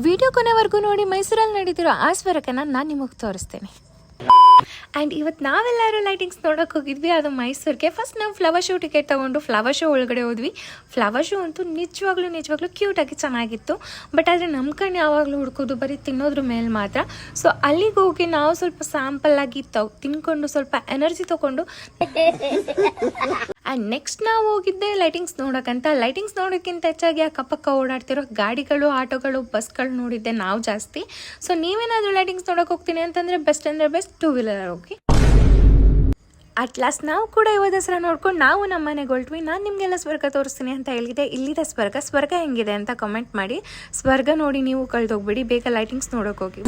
Video ಕೊನೆವರೆಗೂ ನೋಡಿ ಮೈಸೂರಲ್ಲಿ ನಡೀತಿರೋ ಆ ಸ್ವರ್ಗನ ನಾನು ನಿಮಗೆ ತೋರಿಸ್ತೇನೆ. ಆ್ಯಂಡ್ ಇವತ್ತು ನಾವೆಲ್ಲರೂ ಲೈಟಿಂಗ್ಸ್ ನೋಡೋಕೆ ಹೋಗಿದ್ವಿ, ಅದು ಮೈಸೂರಿಗೆ. ಫಸ್ಟ್ ನಾವು ಫ್ಲವರ್ ಶೋ ಟಿಕೆಟ್ ತೊಗೊಂಡು ಫ್ಲವರ್ ಶೋ ಒಳಗಡೆ ಹೋದ್ವಿ. ಫ್ಲವರ್ ಶೋ ಅಂತೂ ನಿಜವಾಗ್ಲೂ ಕ್ಯೂಟಾಗಿ ಚೆನ್ನಾಗಿತ್ತು. ಬಟ್ ಆದರೆ ನಮ್ಮ ಕಣ್ಣು ಯಾವಾಗಲೂ ಹುಡ್ಕೋದು ಬರೀ ತಿನ್ನೋದ್ರ ಮೇಲೆ ಮಾತ್ರ. ಸೊ ಅಲ್ಲಿಗೆ ಹೋಗಿ ನಾವು ಸ್ವಲ್ಪ ಸ್ಯಾಂಪಲ್ಲಾಗಿ ತಿನ್ಕೊಂಡು ಸ್ವಲ್ಪ ಎನರ್ಜಿ ತೊಗೊಂಡು ಆ್ಯಂಡ್ ನೆಕ್ಸ್ಟ್ ನಾವು ಹೋಗಿದ್ದೆ ಲೈಟಿಂಗ್ಸ್ ನೋಡೋಕ್ಕಂತ. ಲೈಟಿಂಗ್ಸ್ ನೋಡೋಕ್ಕಿಂತ ಹೆಚ್ಚಾಗಿ ಅಕ್ಕಪಕ್ಕ ಓಡಾಡ್ತಿರೋ ಗಾಡಿಗಳು, ಆಟೋಗಳು, ಬಸ್ಗಳು ನೋಡಿದ್ದೆ ನಾವು ಜಾಸ್ತಿ. ಸೊ ನೀವೇನಾದರೂ ಲೈಟಿಂಗ್ಸ್ ನೋಡೋಕೆ ಹೋಗ್ತೀನಿ ಅಂತಂದರೆ ಬೆಸ್ಟ್ ಅಂದರೆ ಬೆಸ್ಟ್ 2 ವೀಲರ್ ಹೋಗಿ. ಅಟ್ ಲಾಸ್ಟ್ ನಾವು ಕೂಡ ಇವತ್ತು ದಸರಾ ನೋಡ್ಕೊಂಡು ನಾವು ನಮ್ಮ ಮನೆಗೆ ಹೊರಟ್ವಿ. ನಾನು ನಿಮಗೆಲ್ಲ ಸ್ವರ್ಗ ತೋರಿಸ್ತೀನಿ ಅಂತ ಹೇಳಿದೆ. ಇಲ್ಲಿದೆ ಸ್ವರ್ಗ ಹೆಂಗಿದೆ ಅಂತ ಕಮೆಂಟ್ ಮಾಡಿ. ಸ್ವರ್ಗ ನೋಡಿ ನೀವು ಕಳೆದೋಗ್ಬಿಡಿ, ಬೇಗ ಲೈಟಿಂಗ್ಸ್ ನೋಡೋಕೆ ಹೋಗಿ.